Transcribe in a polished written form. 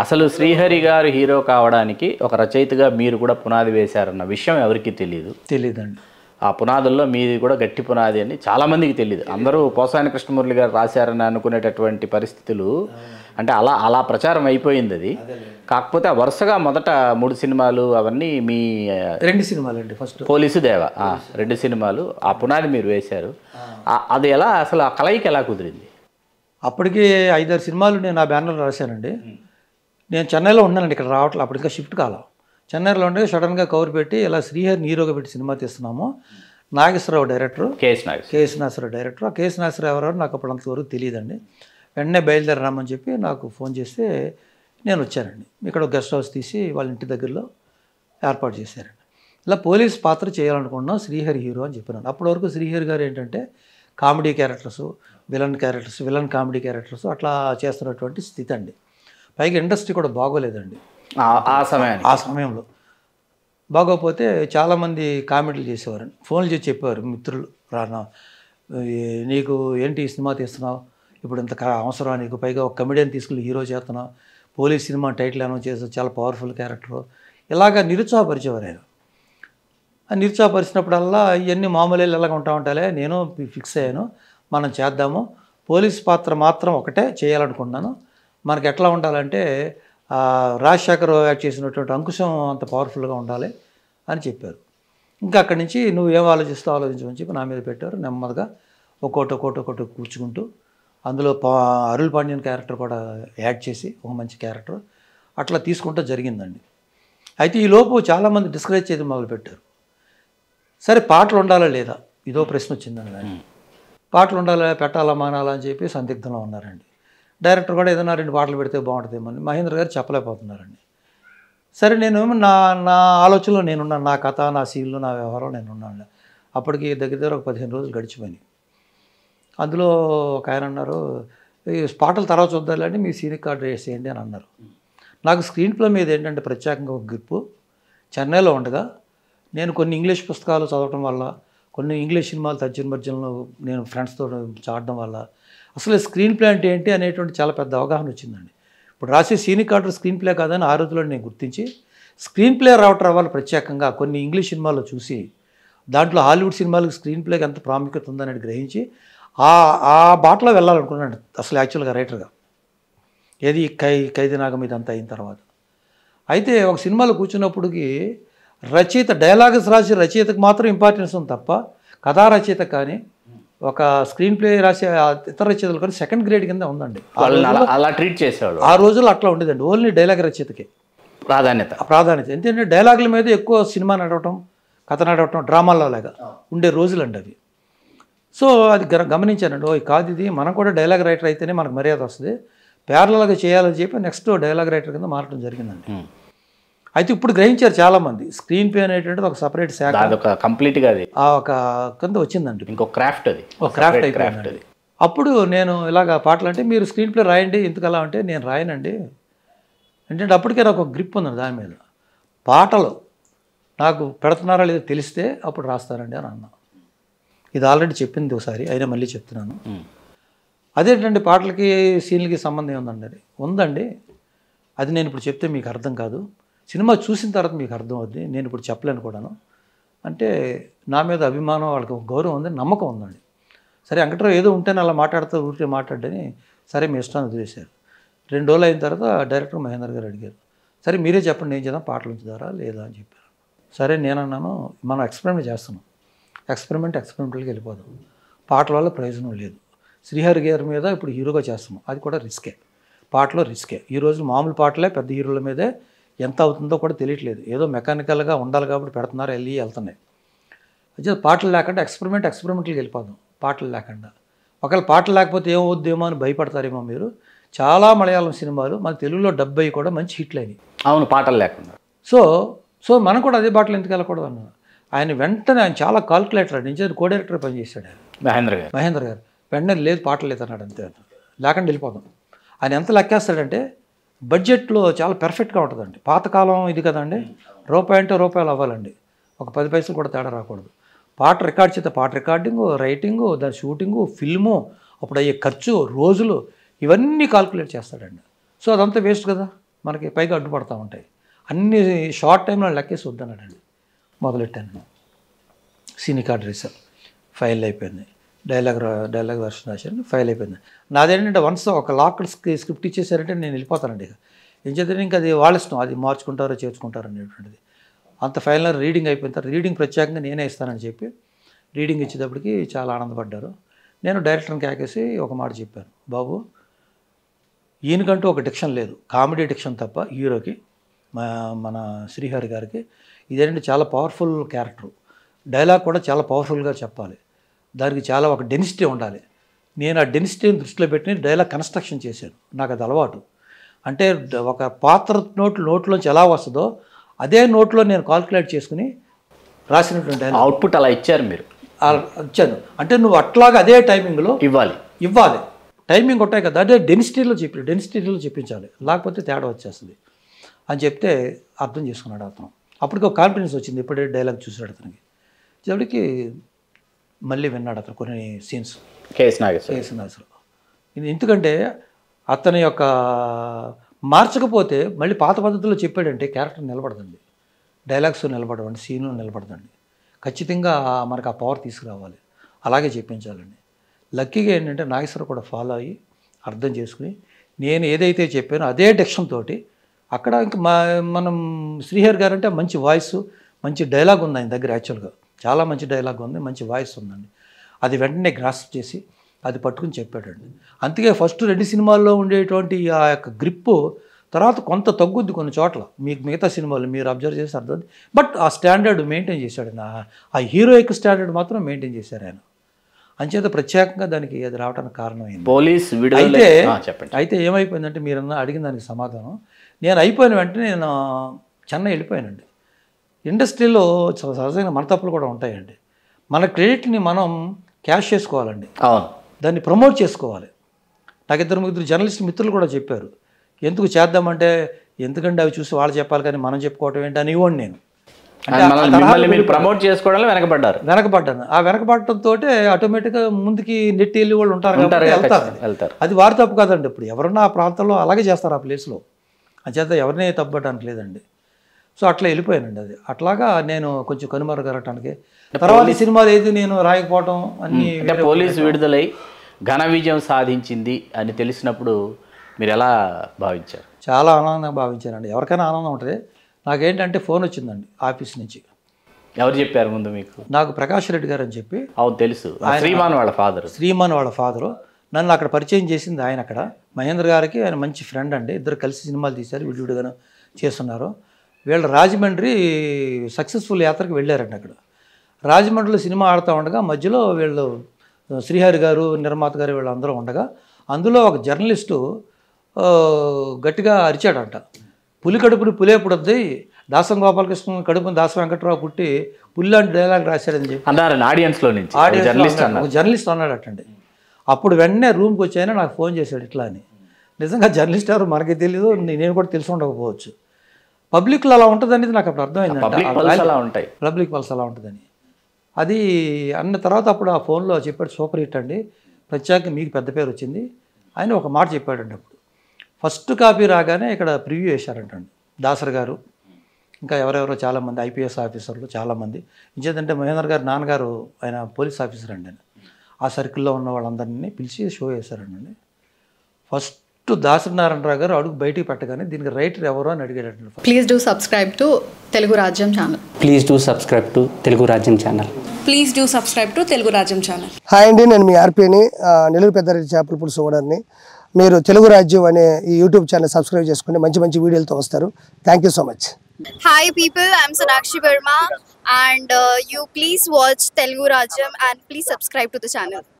అసలు శ్రీహరి గారు హీరో కావడానికి ఒక రచయితగా మీరు కూడా పునాది వేశారన్న విషయం ఎవరికీ తెలియదు. తెలియదండి. ఆ పునాదుల్లో మీది కూడా గట్టి పునాది అని చాలామందికి తెలియదు. అందరూ పోసాని కృష్ణమురళి గారు రాశారని అనుకునేటటువంటి పరిస్థితులు, అంటే అలా అలా ప్రచారం అయిపోయింది అది. కాకపోతే ఆ వరుసగా మొదట 3 సినిమాలు అవన్నీ మీ 2 సినిమాలండి. ఫస్ట్ పోలీసు దేవ 2 సినిమాలు, ఆ పునాది మీరు వేశారు. అది ఎలా, అసలు ఆ కలయిక ఎలా కుదిరింది? అప్పటికి 5-6 సినిమాలు నేను ఆ బ్యానర్లో రాశానండి. నేను చెన్నైలో ఉన్నానండి, ఇక్కడ రావట్లేదు. అప్పుడు ఇంకా షిఫ్ట్ కాలం. చెన్నైలో ఉండే సడన్గా కవర్ పెట్టి ఇలా శ్రీహరిని హీరోగా పెట్టి cinema తీస్తున్నాము. Nageswararao director, KS Nageswararao director. ఆ కేఎస్ నాగేశ్వరరావు ఎవరో నాకు అప్పుడు అంతవరకు తెలియదండి. వెంటనే బయలుదేరి రమ్మని చెప్పి నాకు ఫోన్ చేస్తే నేను వచ్చానండి. ఇక్కడ గెస్ట్ హౌస్ తీసి వాళ్ళ ఇంటి దగ్గరలో ఏర్పాటు చేశారండి. ఇలా పోలీస్ పాత్ర చేయాలనుకున్నాం, శ్రీహరి హీరో అని చెప్పినాను. అప్పటి వరకు శ్రీహరి గారు ఏంటంటే comedy characters, villain comedy characters అట్లా చేస్తున్నటువంటి స్థితి అండి. పైగా ఇండస్ట్రీ కూడా బాగోలేదండి ఆ సమయంలో. బాగోకపోతే చాలామంది కామెడీలు చేసేవారండి. ఫోన్లు చేసి చెప్పేవారు మిత్రులు, రానా నీకు ఏంటి ఈ సినిమా తీస్తున్నావు, ఇప్పుడు ఇంత అవసరం నీకు, పైగా ఒక కమెడియన్ తీసుకెళ్ళి హీరో చేస్తున్నావు, పోలీస్ సినిమా టైటిల్ అనౌన్స్ చేసి చాలా పవర్ఫుల్ క్యారెక్టరు, ఇలాగా నిరుత్సాహపరిచేవారు ఆయన. నిరుత్సాహపరిచినప్పుడల్లా ఇవన్నీ మామూలు ఎలాగ ఉంటాలే, నేను ఫిక్స్ అయ్యాను, మనం చేద్దాము, పోలీస్ పాత్ర మాత్రం ఒకటే చేయాలనుకున్నాను, మనకి ఎట్లా ఉండాలంటే రాజశేఖర్ యాక్ట్ చేసినటువంటి అంకుశం అంత పవర్ఫుల్గా ఉండాలి అని చెప్పారు. ఇంకా అక్కడి నుంచి నువ్వు ఏం ఆలోచించమని చెప్పి నా మీద పెట్టారు. నెమ్మదిగా ఒక్కోటి కూర్చుకుంటూ అందులో అరుల్ పాండ్యన్ క్యారెక్టర్ కూడా యాడ్ చేసి ఒక మంచి క్యారెక్టర్ అట్లా తీసుకుంటూ జరిగిందండి. అయితే ఈ లోపు చాలామంది డిస్కరేజ్ చేయడం మొదలుపెట్టారు. సరే పాటలు ఉండాలా లేదా, ఇదో ప్రశ్న వచ్చిందండి. కానీ పాటలు ఉండాలా, పెట్టాలా, మానాలా అని చెప్పి సందిగ్ధంలో ఉన్నారండి. డైరెక్టర్ కూడా ఏదైనా 2 పాటలు పెడితే బాగుంటుందేమని మహేంద్ర గారు చెప్పలేకపోతున్నారండి. సరే నేను నా ఆలోచనలో నేనున్నాను, నా కథ, నా సీన్లు, నా వ్యవహారం నేనున్నాను. అప్పటికి దగ్గర ఒక 15 రోజులు గడిచిపోయినాయి. అందులో ఒక ఆయన అన్నారు, ఈ పాటలు తర్వాత చూద్దాలండి, మీ సీన్ కార్డు వేసేయండి అని అన్నారు. నాకు స్క్రీన్ ప్లే మీద ఏంటంటే ప్రత్యేకంగా ఒక గ్రిప్పు. చెన్నైలో ఉండగా నేను కొన్ని ఇంగ్లీష్ పుస్తకాలు చదవటం వల్ల, కొన్ని ఇంగ్లీష్ సినిమాలు తర్జుమర్జనలో నేను ఫ్రెండ్స్తో చాడడం వల్ల అసలు స్క్రీన్ ప్లే అంటే ఏంటి అనేటువంటి చాలా పెద్ద అవగాహన వచ్చిందండి. ఇప్పుడు రాసే సీన్ కార్డు స్క్రీన్ ప్లే కాదని ఆ రోజుల్లో నేను గుర్తించి స్క్రీన్ ప్లే రావాలి ప్రత్యేకంగా కొన్ని ఇంగ్లీష్ సినిమాల్లో చూసి దాంట్లో హాలీవుడ్ సినిమాలకు స్క్రీన్ ప్లేకి ఎంత ప్రాముఖ్యత ఉందనేది గ్రహించి ఆ బాటలో వెళ్ళాలనుకున్నాను అసలు యాక్చువల్గా రైటర్గా. ఏది ఖైదీ నాగం ఇదంతా అయిన తర్వాత. అయితే ఒక సినిమాలో కూర్చున్నప్పటికి రచయిత డైలాగ్స్ రాసి రచయితకు మాత్రం ఇంపార్టెన్స్ ఉంది తప్ప కథా రచయిత కానీ ఒక స్క్రీన్ ప్లే రాసే ఇతర రచయితలు కానీ సెకండ్ గ్రేడ్ కింద ఉందండి. అలా ట్రీట్ చేసేవాళ్ళు ఆ రోజుల్లో అట్లా ఉండేదండి. ఓన్లీ డైలాగ్ రచయితకి ప్రాధాన్యత. ఎందుకంటే డైలాగుల మీద ఎక్కువ సినిమా నడవటం, కథ నడవటం, డ్రామాల్లో లాగా ఉండే రోజులండి అవి. సో అది గమనించానండి. కాదు ఇది మనం కూడా డైలాగ్ రైటర్ అయితేనే మనకు మర్యాద వస్తుంది, ప్యారలల్గా చేయాలని చెప్పి నెక్స్ట్ డైలాగ్ రైటర్ కింద మారడం జరిగిందండి. అయితే ఇప్పుడు గ్రహించారు చాలామంది స్క్రీన్ ప్లే అనేటువంటిది ఒక సపరేట్ శాఖ, కంప్లీట్గా అది ఒక కింద వచ్చిందండి, ఇంకో క్రాఫ్ట్, అది ఒక క్రాఫ్ట్ అయిపోయింది. అప్పుడు నేను ఇలాగ పాటలు అంటే మీరు స్క్రీన్ ప్లే రాయండి, ఎందుకలా అంటే నేను రాయనండి. ఏంటంటే అప్పటికే నాకు ఒక గ్రిప్ ఉందండి దాని మీద. పాటలు నాకు పెడుతున్నారా లేదో తెలిస్తే అప్పుడు రాస్తారండి అని అన్నా. ఇది ఆల్రెడీ చెప్పింది ఒకసారి, అయినా మళ్ళీ చెప్తున్నాను. అదేంటంటే పాటలకి సీన్లకి సంబంధం ఉందండి. అది నేను ఇప్పుడు చెప్తే మీకు అర్థం కాదు, సినిమా చూసిన తర్వాత మీకు అర్థం అవుద్ది, నేను ఇప్పుడు చెప్పలేను కూడాను అంటే నా మీద అభిమానం, వాళ్ళకి ఒక గౌరవం ఉంది, నమ్మకం ఉందండి. సరే వెంకటరావు ఏదో ఉంటేనే అలా ఊరికే మాట్లాడని, సరే మీ ఇష్టాన్ని వదిలేశారు. 2 రోజులు అయిన తర్వాత డైరెక్టర్ మహేంద్ర గారు అడిగారు, సరే మీరే చెప్పండి ఏం చేద్దాం, పాటలు ఉంచుతారా లేదా అని చెప్పారు. సరే నేనన్నాను, మనం ఎక్స్పెరిమెంట్ చేస్తున్నాం, ఎక్స్పెరిమెంట్కి వెళ్ళిపోదాం, పాటల వల్ల ప్రయోజనం లేదు. శ్రీహరి గారి మీద ఇప్పుడు హీరోగా చేస్తున్నాం, అది కూడా రిస్కే, పాటలో రిస్కే. ఈ రోజు మామూలు పాటలే పెద్ద హీరోల మీదే ఎంత అవుతుందో కూడా తెలియట్లేదు, ఏదో మెకానికల్గా ఉండాలి కాబట్టి పెడుతున్నారు, వెళ్తున్నాయి. అయితే పాటలు లేకుండా ఎక్స్పెరిమెంట్కి వెళ్ళిపోదాం, పాటలు లేకుండా. ఒకవేళ పాటలు లేకపోతే ఏమవుద్దేమో అని భయపడతారేమో మీరు. చాలా మలయాళం సినిమాలు మన తెలుగులో 70 కూడా మంచి హిట్లు అయినాయి, అవును, పాటలు లేకుండా. సో మనం కూడా అదే బాటలు ఎందుకు వెళ్ళకూడదు అన్నాను. ఆయన వెంటనే, ఆయన చాలా కాల్కులేటర్, నుంచి కో డైరెక్టర్ పనిచేశాడు ఆయన మహేంద్ర గారు. వెంటనే లేదు పాటలు లేదు అన్నాడు, అంతే లేకుండా వెళ్ళిపోదాం. ఆయన ఎంత లెక్కేస్తాడంటే బడ్జెట్లో చాలా పెర్ఫెక్ట్గా ఉంటుందండి. పాతకాలం ఇది కదండి, రూపాయి అంటే రూపాయలు అవ్వాలండి, ఒక 10 పైసలు కూడా తేడా రాకూడదు. పాట రికార్డ్ చేస్తే పాట రికార్డింగు, రైటింగు, దాని షూటింగు, ఫిల్ము, అప్పుడు అయ్యే ఖర్చు, రోజులు, ఇవన్నీ కాల్కులేట్ చేస్తాడండి. సో అదంతా వేస్ట్ కదా. మనకి పైగా అడ్డుపడతా ఉంటాయి. అన్ని షార్ట్ టైంలో లెక్కేసి వద్దన్నాడండి. మొదలెట్టాను. సీని కార్డ్ రీసర్ ఫైల్ అయిపోయింది. డైలాగ్ వర్షన్ రాశాను, ఫైల్ అయిపోయింది. నాదేంటంటే వన్స్ ఒక లాక్డ్ స్క్రిప్ట్ ఇచ్చేసారంటే నేను వెళ్ళిపోతానండి. ఏం చేద్దాం, ఇంకా అది వాళ్ళ ఇష్టం, అది మార్చుకుంటారో చేర్చుకుంటారో అనేటువంటిది. అంత ఫైనల్ రీడింగ్ అయిపోయిన తర్వాత రీడింగ్ ప్రత్యేకంగా నేనే ఇస్తానని చెప్పి రీడింగ్ ఇచ్చేటప్పటికి చాలా ఆనందపడ్డారు. నేను డైరెక్టర్ని కేకేసి ఒక మాట చెప్పాను, బాబు ఈయనకంటూ ఒక డిక్షన్ లేదు, కామెడీ డిక్షన్ తప్ప హీరోకి, మన శ్రీహరి గారికి. ఇదేంటంటే చాలా పవర్ఫుల్ క్యారెక్టరు, డైలాగ్ కూడా చాలా పవర్ఫుల్గా చెప్పాలి, దానికి చాలా ఒక డెన్సిటీ ఉండాలి. నేను ఆ డెన్సిటీని దృష్టిలో పెట్టి డైలాగ్ కన్స్ట్రక్షన్ చేశాను. నాకు అది అలవాటు. అంటే ఒక పాత్ర నోట్లోంచి ఎలా వస్తుందో అదే నోట్లో నేను కాల్కులేట్ చేసుకుని రాసినటువంటి డైలాగ్ అవుట్పుట్ అలా ఇచ్చారు మీరు. ఇచ్చాను. అంటే నువ్వు అట్లాగా అదే టైమింగ్లో ఇవ్వాలి. టైమింగ్ ఉంటాయి కదా, అదే డెన్సిటీలో చెప్పించాలి, లేకపోతే తేడా వచ్చేస్తుంది అని చెప్తే అర్థం చేసుకున్నాడు అతను. అప్పటికి ఒక కాన్ఫిడెన్స్ వచ్చింది. ఇప్పుడే డైలాగ్ చూసాడు అతనికి. చివరికి మళ్ళీ విన్నాడు అతను కొన్ని సీన్స్. కేఎస్ నాగేశ్వరరావు. ఇది ఎందుకంటే అతని యొక్క మార్చకపోతే మళ్ళీ పాత పద్ధతిలో చెప్పాడంటే క్యారెక్టర్ నిలబడదండి, డైలాగ్స్ నిలబడవండి, సీన్లు నిలబడదండి. ఖచ్చితంగా మనకు ఆ పవర్ తీసుకురావాలి, అలాగే చెప్పించాలండి. లక్కీగా ఏంటంటే నాగేశ్వరరావు కూడా ఫాలో అయ్యి అర్థం చేసుకుని నేను ఏదైతే చెప్పానో అదే డెక్షన్ తోటి అక్కడ ఇంక మనం శ్రీహరి గారు అంటే మంచి వాయిస్, మంచి డైలాగ్ ఉంది ఆయన దగ్గర. యాక్చువల్గా చాలా మంచి డైలాగ్ ఉంది, మంచి వాయిస్ ఉందండి. అది వెంటనే గ్రాస్ప్ చేసి అది పట్టుకుని చెప్పాడండి. అందుకే ఫస్ట్ 2 సినిమాల్లో ఉండేటువంటి ఆ యొక్క గ్రిప్పు తర్వాత కొంత తగ్గుద్ది కొన్ని చోట్ల. మీకు మిగతా సినిమాలు మీరు అబ్జర్వ్ చేసి అర్థం. బట్ ఆ స్టాండర్డ్ మెయింటైన్ చేశాడు. ఆ హీరోయిక్ స్టాండర్డ్ మాత్రం మెయింటైన్ చేశారు ఆయన. అంచేత ప్రత్యేకంగా దానికి అది రావడానికి కారణమైంది. పోలీస్ అయితే ఏమైపోయిందంటే మీరు అడిగిన దానికి సమాధానం, నేను అయిపోయిన వెంటనే నేను చెన్నై వెళ్ళిపోయానండి. ఇండస్ట్రీలో సహజంగా మన తప్పులు కూడా ఉంటాయండి. మన క్రెడిట్ని మనం క్యాష్ చేసుకోవాలండి, దాన్ని ప్రమోట్ చేసుకోవాలి. నాకు 2-3 జర్నలిస్ట్ మిత్రులు కూడా చెప్పారు, ఎందుకు చేద్దామంటే ఎందుకంటే అవి చూసి వాళ్ళు చెప్పాలి కానీ మనం చెప్పుకోవటం ఏంటి అని ఇవ్వండి. నేను ప్రమోట్ చేసుకోవడంలో వెనకబడ్డాను. ఆ వెనకబడటంతో ఆటోమేటిక్గా ముందుకి నెట్టి వెళ్ళి వాళ్ళు వెళ్తారు. అది వారి తప్పు కాదండి. ఇప్పుడు ఎవరన్నా ఆ ప్రాంతంలో అలాగే చేస్తారు, ఆ ప్లేస్లో. అంచేత ఎవరిని తప్పడానికి లేదండి. సో అట్లా వెళ్ళిపోయానండి. అది అట్లాగా నేను కొంచెం కనుమరుగరటానికి తర్వాత ఈ సినిమాలు ఏది నేను రాయకపోవటం అన్ని. పోలీస్ విడుదలై ఘన విజయం సాధించింది అని తెలిసినప్పుడు మీరు ఎలా భావించారు? చాలా ఆనందంగా భావించానండి. ఎవరికైనా ఆనందం ఉంటుంది. నాకేంటంటే ఫోన్ వచ్చిందండి ఆఫీస్ నుంచి. ఎవరు చెప్పారు ముందు మీకు? నాకు ప్రకాష్ రెడ్డి గారు అని చెప్పి. అవును తెలుసు, శ్రీమాన్ వాళ్ళ ఫాదరు. నన్ను అక్కడ పరిచయం చేసింది ఆయన. అక్కడ మహేంద్ర గారికి ఆయన మంచి ఫ్రెండ్ అండి. ఇద్దరు కలిసి సినిమాలు తీశారు, విడివిడిగాను చేస్తున్నారు. వీళ్ళు రాజమండ్రి సక్సెస్ఫుల్ యాత్రకు వెళ్ళారండి. అక్కడ రాజమండ్రిలో సినిమా ఆడుతూ ఉండగా మధ్యలో వీళ్ళు శ్రీహరి గారు, నిర్మాత గారు వీళ్ళందరూ ఉండగా అందులో ఒక జర్నలిస్టు గట్టిగా అరిచాడంట, పులి కడుపుని పులే పుడద్ది, దాసం గోపాలకృష్ణ కడుపుని దాసం వెంకట్రావు పుట్టి పుల్లాంటి డైలాగ్ రాశాడని చెప్పి అన్నారు ఆడియన్స్లో నుంచి. జర్నలిస్ట్ అన్నాడటండి. అప్పుడు వెంటనే రూమ్కి వచ్చాయని నాకు ఫోన్ చేశాడు ఇట్లా అని. నిజంగా జర్నలిస్ట్ ఎవరు మనకి తెలియదు, నేను కూడా తెలిసి ఉండకపోవచ్చు. పబ్లిక్లో అలా ఉంటుంది అనేది నాకు అప్పుడు అర్థమైంది. పబ్లిక్ పల్స్ అలా ఉంటుందని. అది అన్న తర్వాత అప్పుడు ఆ ఫోన్లో చెప్పాడు, సూపర్ హిట్ అండి, ప్రత్యేకంగా మీకు పెద్ద పేరు వచ్చింది ఆయన ఒక మాట చెప్పాడండి. అప్పుడు ఫస్ట్ కాపీ రాగానే ఇక్కడ ప్రివ్యూ వేశారంటండి దాసర్ గారు, ఇంకా ఎవరెవరో చాలామంది ఐపీఎస్ ఆఫీసర్లు చాలామంది. ఇంకేంటంటే మహేంద్ర గారు నాన్నగారు ఆయన పోలీస్ ఆఫీసర్ అండి. ఆయన ఆ సర్కిల్లో ఉన్న వాళ్ళందరినీ పిలిచి షో వేశారండి. ఫస్ట్ దాసరి నారాయణరావు గారు అడుగు బయటికి పెట్టగానే దీనికి రైటర్ ఎవరో అని అడిగాడు. Please do subscribe to Telugu Rajyam channel. Please do subscribe to Telugu Rajyam channel. Please do subscribe to Telugu Rajyam channel. Hi అండి, నేను మీ ఆర్పీని, నెల్లూరు పెద్దారెడ్డి చేపల పులుసు ఓనర్ని. మీరు తెలుగు రాజ్యం అనే ఈ యూట్యూబ్ ఛానల్ సబ్స్క్రైబ్ చేసుకుని మంచి మంచి వీడియోలతో వస్తారు. Thank you so much. Hi people, I'm Sonakshi Verma and you please watch Telugu Rajyam and please subscribe to the channel.